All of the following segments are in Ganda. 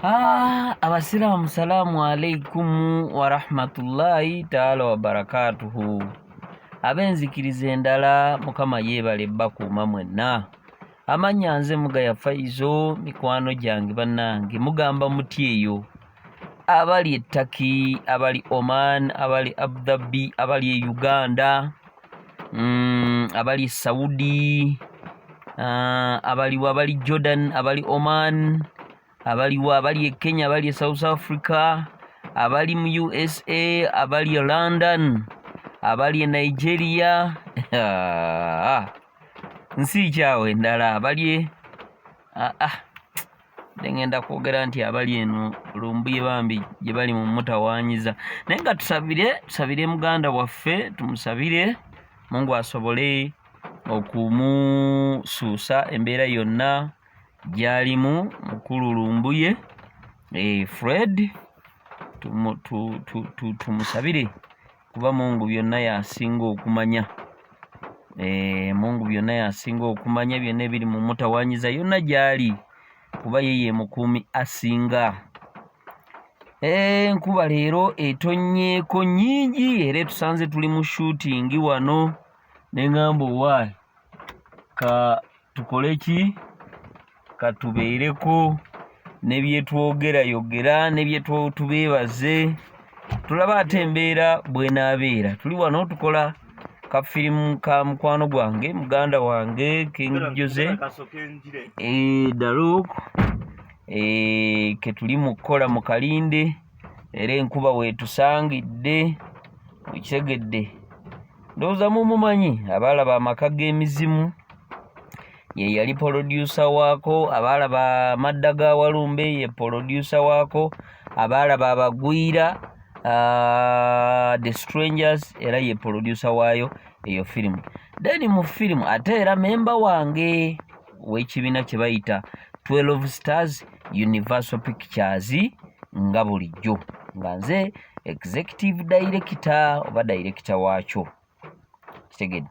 Abasiraamu salaamu alaikum wa rahmatullahi taala wa barakatuhu. Abenzikiriza endala Mukama yeebale bakuuma mwenna. Amannya nze Mugaya Faizo, mikwano gyange bannange mugamba muti eyo. Abali e Turkey, abali Oman, abali Abu Dhabi, abali e Uganda, abali Saudi, abali Jordan, abali Oman, abali e Kenya, abali e South Africa, abali mu USA, abali e London, abali e Nigeria, nsi kyawe endala abali ngenda kwogera nti abali eno lumbuye bambi gye bali mu mutawanyiza, naye nga tusabire muganda waffe, tumusabire Mungu asobole okumusuusa embeera yonna gy'alimu mukulu lumbuye Fred, tumusabire kuba Mungu byonna yasinga okumanya. Mungu byonna yasinga okumanya, byonna ebiri mu mutawanyiza yonna gy'ali, kuba yeye mukuumi asinga. Enkuba leero etonnyeko nnyingi era tusanze tuli mu shooting wano, ne ngamba owaayi ka tukole ki, ka tubeereko ne byetwogerayogera ne byetubeebaze, tulaba ate embeera bwenaabeera. Tuli wano tukola ka firimu ka mukwano gwange muganda wange King Jose Daruk, ke tuli mu kukola mu kalinde, era enkuba weetusangidde mukitegedde. Ndowooza mumumanyi, abaalaba amaka g'emizimu ye yali producer waako, abaalaba amadda ga Walumbe ye producer waako, abaalaba abagwira The Strangers era ye producer waayo eyo firimu. Then mu firimu ate era memba wange w'ekibiina kye bayita 12 Stars Universal Pictures nga bulijjo, nga nze executive director oba director waakyo. Kitegedde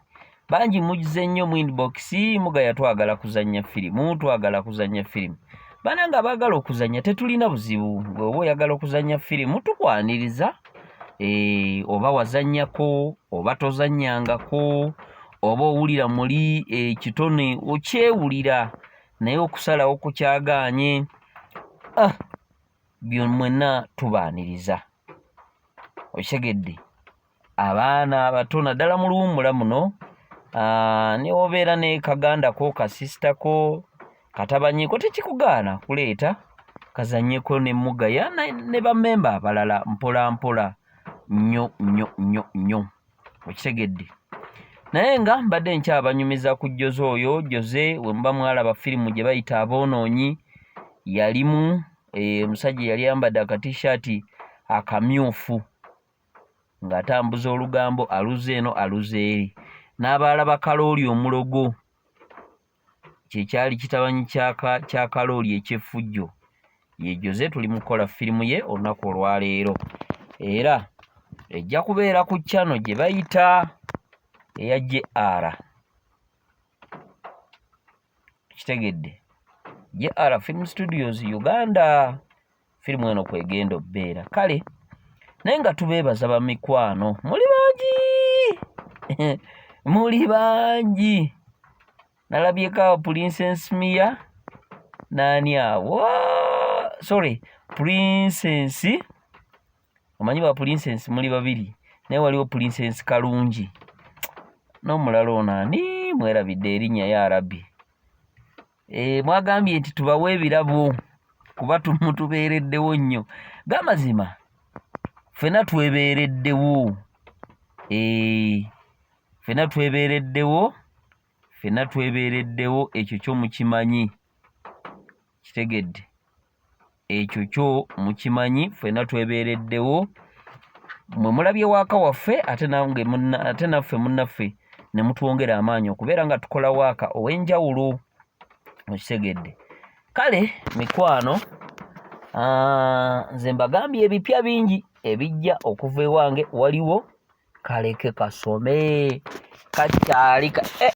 bangi mugize nnyo mu inbox, Mugaya twagala kuzannya firimu. Bananga baagala okuzannya tetulina buzibu, bw'oba oyagala okuzannya firimu tukwaniriza, oba wazannyako oba tozannyangako, oba owulira muli ekitone okyewulira naye okusalawo kukyagaanye, byo mwenna tubaaniriza. Okitegedde abaana abato naddala mu luwummula muno, ne obeera ne kagandako kasisitako katabanyeko tekikugaana kuleeta kazannyeko ne Mugaya ne bammemba abalala mpola mpola nnyo. Okitegedde naye nga mbadde nkyabanyumiza ku Jose we muba mwalaba firimu gye bayita Aboonoonyi, yalimu omusajja yali ayambadde akatishaati akamyufu ng'atambuza olugambo aluze eno aluze eri, n'abaalaba kalooli omulogo, kyekyali kitabanyi kya kalooli eky'effujjo. Ye Jose tuli mu kukola firimu ye olunaku olwaleero, era ejja kubeera ku channel gye bayita eya JR. Kitegedde JR Film Studios Uganda, firimu eno kwegenda obbeera. Kale naye nga tubeebaza bamikwano, muli bangi. Nalabyeko awo Princess Mia nani awo, Princess, omanyi ba Princess muli babiri, naye waliwo Princess Kalungi n'omulala ono ani mwerabidde erinnya ya Rabbi. Mwagambye nti tubawe ebirabo kuba tubeereddewo nnyo. Gamazima ffenna twebeereddewo, ffenna twebeereddewo, ekyo kyo mukimanyi. Kitegedde ekyo kyo mukimanyi, ffenna twebeereddewo. Mwe mulabye waaka waffe ate naffe munnaffe ne mutwongera amaanyi okubeera nga tukola waaka ow'enjawulo. Mukitegedde. Kale mikwano, nze mbagambye ebipya bingi ebijja okuva ewange. Waliwo kaleke kasome kakyali